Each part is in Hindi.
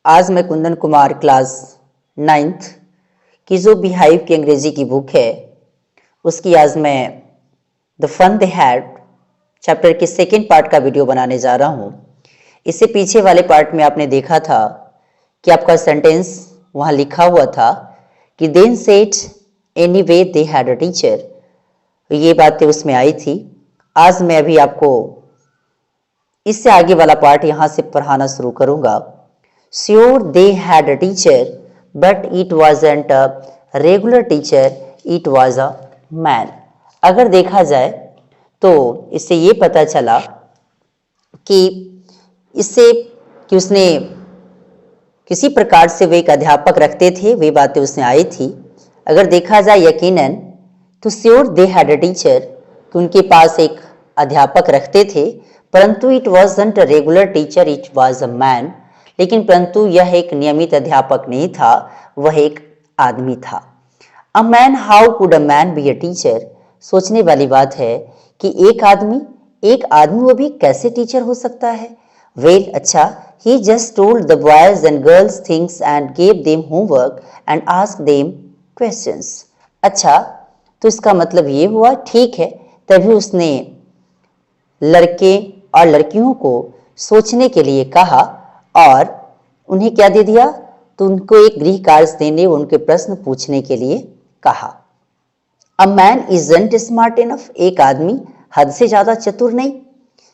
आज मैं कुंदन कुमार क्लास 9th की जो बिहाइव की अंग्रेजी की बुक है उसकी आज मैं the fun they had chapter के सेकेंड पार्ट का वीडियो बनाने जा रहा हूँ। इससे पीछे वाले पार्ट में आपने देखा था कि आपका सेंटेंस वहाँ लिखा हुआ था कि then set anyway they had a teacher, ये बातें उसमें आई थी। आज मैं अभी आपको इससे आगे वाला पार्ट यहाँ से पढ़ाना शुरू करूँगा। Sure, they had a teacher, but it wasn't a regular teacher, it was a man. अगर देखा जाए तो इससे ये पता चला कि उसने किसी प्रकार से वे एक अध्यापक रखते थे, वे बातें उसमें आई थी। अगर देखा जाए यकीनन तो sure they had a teacher, कि उनके पास एक अध्यापक रखते थे, परंतु it wasn't a regular teacher, it was a man. लेकिन परंतु यह एक नियमित अध्यापक नहीं था, वह एक आदमी था। A man, how could a man be a teacher? सोचने वाली बात है कि एक आदमी वो भी कैसे टीचर हो सकता है। वेल, अच्छा, he just told the boys and girls things and gave them homework and ask them questions. अच्छा, तो इसका मतलब ये हुआ, ठीक है, तभी उसने लड़के और लड़कियों को सोचने के लिए कहा और उन्हें क्या दे दिया, तो उनको एक गृह कार्य देने, उनके प्रश्न पूछने के लिए कहा। A man isn't smart enough, एक आदमी हद से ज्यादा चतुर नहीं।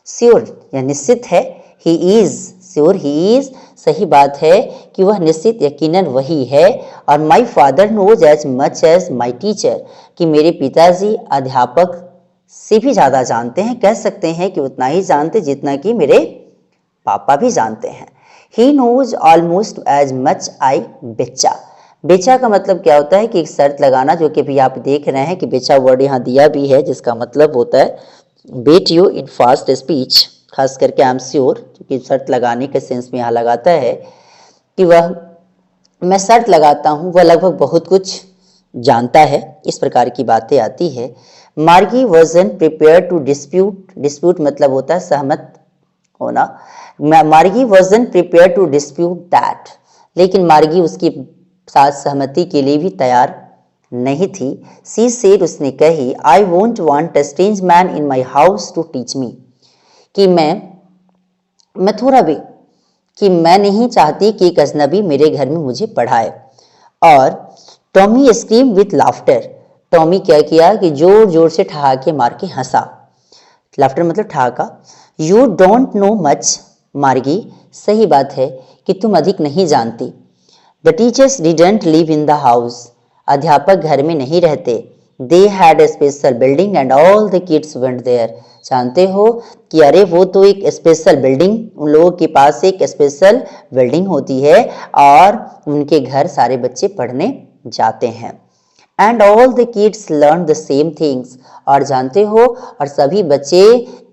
श्योर, यह निश्चित है, he is, sure he is, सही बात है कि वह निश्चित यकीनन वही है। और my father knows as much as my teacher, कि मेरे पिताजी अध्यापक से भी ज्यादा जानते हैं, कह सकते हैं कि उतना ही जानते जितना कि मेरे पापा भी जानते हैं। He knows almost as much I betcha. बेचा का मतलब क्या होता है कि एक शर्त लगाना, जो कि अभी आप देख रहे हैं कि बेचा वर्ड यहाँ दिया भी है, जिसका मतलब होता है bet you in fast speech, खास करके आई एम श्योर, क्योंकि शर्त लगाने के सेंस में यहाँ लगाता है कि वह, मैं शर्त लगाता हूँ, वह लगभग बहुत कुछ जानता है, इस प्रकार की बातें आती है। मार्गी wasn't prepared to dispute मतलब होता है सहमत होना। मार्गी wasn't prepared to dispute that, लेकिन मार्गी उसकी साथ सहमति के लिए भी तैयार नहीं थी। She said, उसने कही, I won't want a strange man in my house to teach me, कि मैं थोड़ा भी, कि मैं नहीं चाहती कि एक अजनबी मेरे घर में मुझे पढ़ाए। और Tommy scream with laughter, Tommy क्या किया कि जोर जोर से ठहाके मार के हंसा। लाफ्टर मतलब ठहाका। यू डोंट नो मच मार्गी, सही बात है कि तुम अधिक नहीं जानती। The teachers didn't live in the house, अध्यापक घर में नहीं रहते। They had a special building and all the kids went there, जानते हो कि अरे वो तो एक स्पेशल बिल्डिंग, उन लोगों के पास एक स्पेशल बिल्डिंग होती है और उनके घर सारे बच्चे पढ़ने जाते हैं। And all the kids learn the same things, और जानते हो, और सभी बच्चे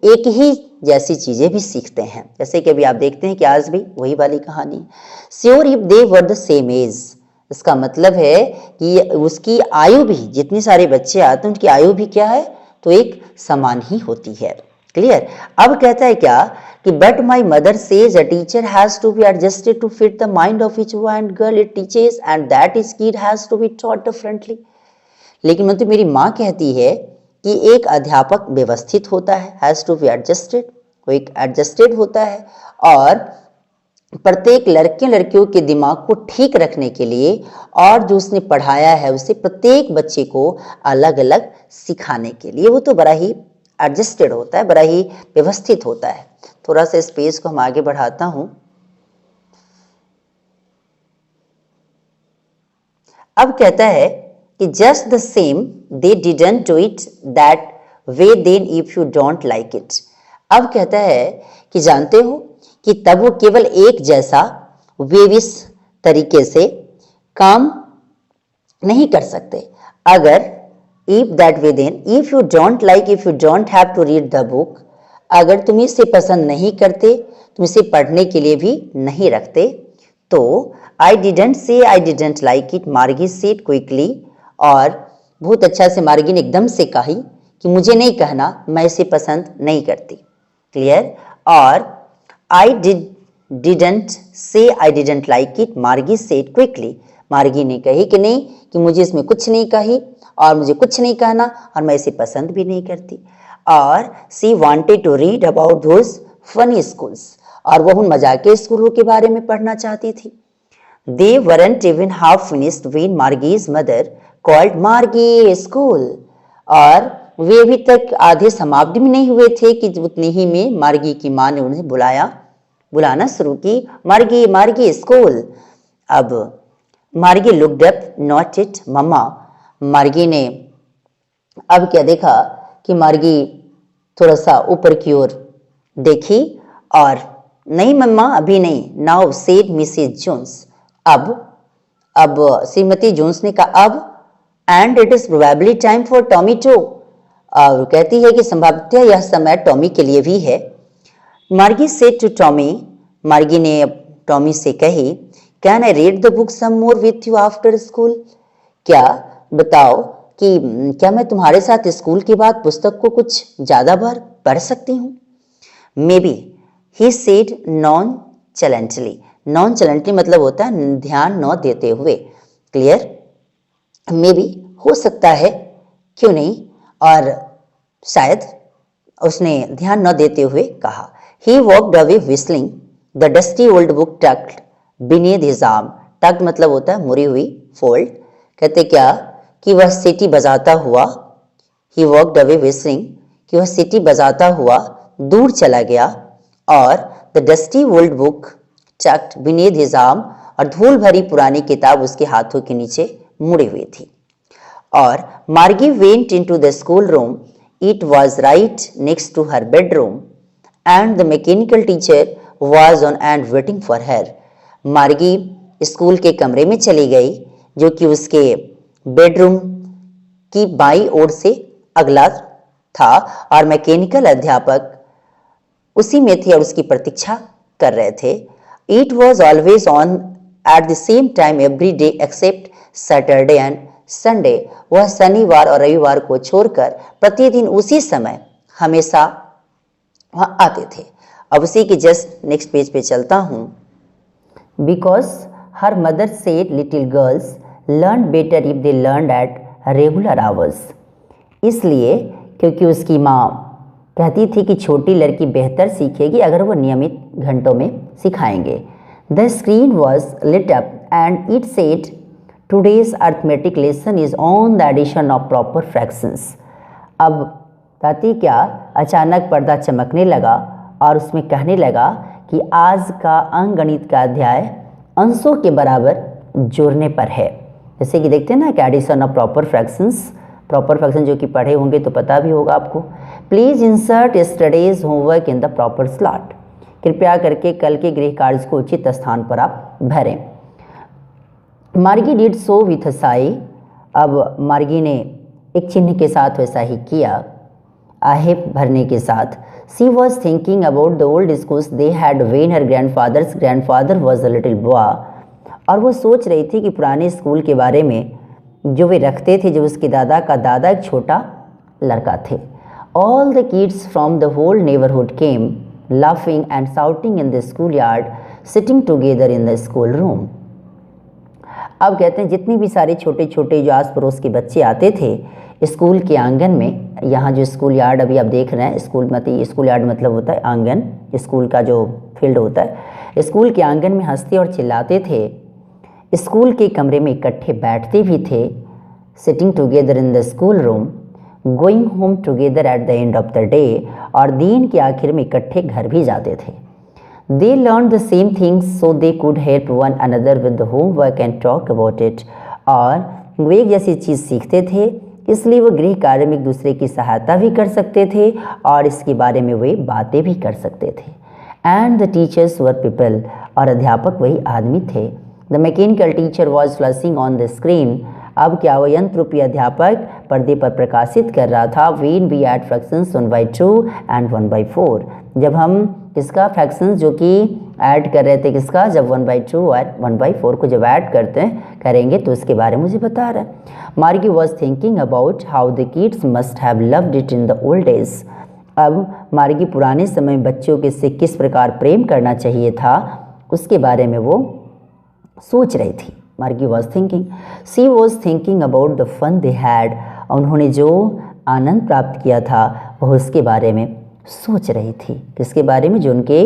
एक ही जैसी चीजें भी सीखते हैं, जैसे कि अभी आप देखते हैं कि आज भी वही वाली कहानी। Sure if they were the same age, इसका मतलब है कि उसकी आयु भी, जितने सारे बच्चे आते हैं उनकी आयु भी क्या है, तो एक समान ही होती है। क्लियर। अब कहता है क्या कि but my mother says a teacher has to be adjusted to fit the mind of each boy and girl it teaches and that is kid has to be taught differently. लेकिन मतलब मेरी माँ कहती है कि एक अध्यापक व्यवस्थित होता है, हैज टू बी एडजस्टेड, वो एक एडजस्टेड होता है, और प्रत्येक लड़के लड़कियों के दिमाग को ठीक रखने के लिए, और जो उसने पढ़ाया है उसे प्रत्येक बच्चे को अलग अलग सिखाने के लिए, वो तो बड़ा ही एडजस्टेड होता है, बड़ा ही व्यवस्थित होता है। थोड़ा सा इस पेज को हम आगे बढ़ाता हूं। अब कहता है कि just the same they didn't do it that way then if you don't like it. अब कहता है कि जानते हो कि तब वो केवल एक जैसा वेविस तरीके से काम नहीं कर सकते अगर, if that way then if you don't like, if you don't have to read the book, अगर तुम इसे पसंद नहीं करते, तुम इसे पढ़ने के लिए भी नहीं रखते, तो I didn't say I didn't like it, मार्गी सेड क्विकली, और बहुत अच्छा से मार्गी ने एकदम से कही कि मुझे नहीं कहना, मैं इसे पसंद नहीं करती। क्लियर। और I did didn't say I didn't like it, मार्गी सेड क्विकली। मार्गी ने कही कि नहीं, कि मुझे इसमें कुछ नहीं कही और मुझे कुछ नहीं कहना और मैं इसे पसंद भी नहीं करती। और she wanted to read about those funny schools, और वह उन मजाकिया स्कूलों के बारे में पढ़ना चाहती थी। They weren't even half finished when Margie's mother called Margie school, और वे अभी तक आधे समाप्त भी नहीं हुए थे कि उतनी ही में मार्गी की माँ ने उन्हें बुलाना शुरू की, मार्गी मार्गी स्कूल। अब मार्गी लुक्ड अप, नॉट इट मम्मा। मार्गी ने अब क्या देखा कि मार्गी थोड़ा सा ऊपर की ओर देखी और नहीं मम्मा अभी नहीं। नाउ सेड मिसेज जोन्स, अब श्रीमती जोन्स ने कहा अब, and it is probably time for Tommy to, और कहती है कि संभवतः यह समय टॉमी के लिए भी है। मार्गी सेड टू टॉमी, मार्गी ने टॉमी से कही, can I read the book some more with you after school, क्या बताओ कि क्या मैं तुम्हारे साथ स्कूल के बाद पुस्तक को कुछ ज्यादा बार पढ़ सकती हूँ। Maybe he said nonchalantly, nonchalantly मतलब होता है ध्यान न देते हुए, क्लियर। मे बी हो सकता है, क्यों नहीं, और शायद उसने ध्यान न देते हुए कहा। He walked away whistling the dusty old book tucked beneath his arm, tucked मतलब होता है मुड़ी हुई, फोल्ड। कहते क्या कि वह सीटी बजाता हुआ, ही वॉकड अवे व्हिस्लिंग कि वह सीटी बजाता हुआ दूर चला गया, और the dusty old book tucked beneath his arm, और धूल भरी पुरानी किताब उसके हाथों के नीचे मुड़ी हुई थी। और Margie went into the school room, it was right next to her bedroom, and the mechanical teacher was on and waiting for her. Margie school के कमरे में चली गई जो कि उसके बेडरूम की बाईं ओर से अगला था, और मैकेनिकल अध्यापक उसी में थे और उसकी प्रतीक्षा कर रहे थे। It was always on at the same time every day except Saturday and Sunday. वह शनिवार और रविवार को छोड़कर प्रतिदिन उसी समय हमेशा वहाँ आते थे। अब उसी के जस्ट नेक्स्ट पेज पे चलता हूँ। Because her mother said little girls learn better if they learned at regular hours. इसलिए क्योंकि उसकी माँ कहती थी कि छोटी लड़की बेहतर सीखेगी अगर वो नियमित घंटों में सिखाएंगे। The screen was lit up and it said today's arithmetic lesson is on the addition of proper fractions. अब कहती क्या, अचानक पर्दा चमकने लगा और उसमें कहने लगा कि आज का अंकगणित का अध्याय अंशों के बराबर जोड़ने पर है। जैसे कि देखते हैं ना कि addition of proper fractions, proper fraction जो कि पढ़े होंगे तो पता भी होगा आपको। Please insert yesterday's homework in the proper slot, कृपया करके कल के गृह कार्य को उचित स्थान पर आप भरें। मार्गी did so with a Sai, अब मार्गी ने एक चिन्ह के साथ वैसा ही किया, आहे भरने के साथ। She was thinking about the old schools they had when her grandfather was a little boy, और वो सोच रही थी कि पुराने स्कूल के बारे में जो वे रखते थे, जो उसके दादा का दादा एक छोटा लड़का थे। All the kids from the whole neighbourhood came laughing and shouting in the school yard sitting together in the school room. अब कहते हैं जितने भी सारे छोटे छोटे जो आस पड़ोस के बच्चे आते थे स्कूल के आंगन में, यहाँ जो स्कूल यार्ड अभी आप देख रहे हैं, स्कूल यार्ड मतलब होता है आंगन, स्कूल का जो फील्ड होता है, स्कूल के आंगन में हंसते और चिल्लाते थे। स्कूल के कमरे में इकट्ठे बैठते भी थे, sitting together in the school room, going home together at the end of the day, और दिन के आखिर में इकट्ठे घर भी जाते थे। They learn the same things so they could help one another with the homework and talk about it, और वे एक जैसी चीज़ सीखते थे इसलिए वो गृह कार्य में एक दूसरे की सहायता भी कर सकते थे और इसके बारे में वे बातें भी कर सकते थे। And the teachers were people, और अध्यापक वही आदमी थे। The mechanical teacher was flashing on the screen, अब क्या वो यंत्र रूपी अध्यापक पर्दे पर प्रकाशित कर रहा था। When we add fractions 1/2 and 1/4, जब हम किसका फ्रैक्शंस जो कि ऐड कर रहे थे, किसका, जब 1/2 और 1/4 को जब ऐड करेंगे तो इसके बारे में मुझे बता रहा है। मार्गी was thinking about how the kids must have loved it in the old days, अब मार्गी पुराने समय में बच्चों के से किस प्रकार प्रेम करना चाहिए था। उसके बारे में वो सोच रही थी। Margie was thinking, she was thinking about the fun they had, उन्होंने जो आनंद प्राप्त किया था वह उसके बारे में सोच रही थी। किसके बारे में? जो उनके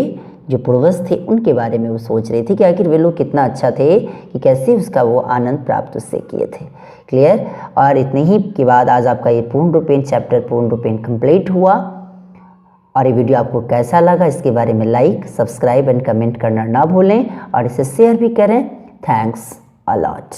जो पूर्वज थे उनके बारे में वो सोच रही थी कि आखिर वे लोग कितना अच्छा थे कि कैसे उसका वो आनंद प्राप्त उससे किए थे। क्लियर? और इतने ही के बाद आज आपका ये पूर्ण रूपेण चैप्टर पूर्ण रूपेण कंप्लीट हुआ। और ये वीडियो आपको कैसा लगा इसके बारे में लाइक, सब्सक्राइब एंड कमेंट करना ना भूलें और इसे शेयर भी करें। Thanks a lot.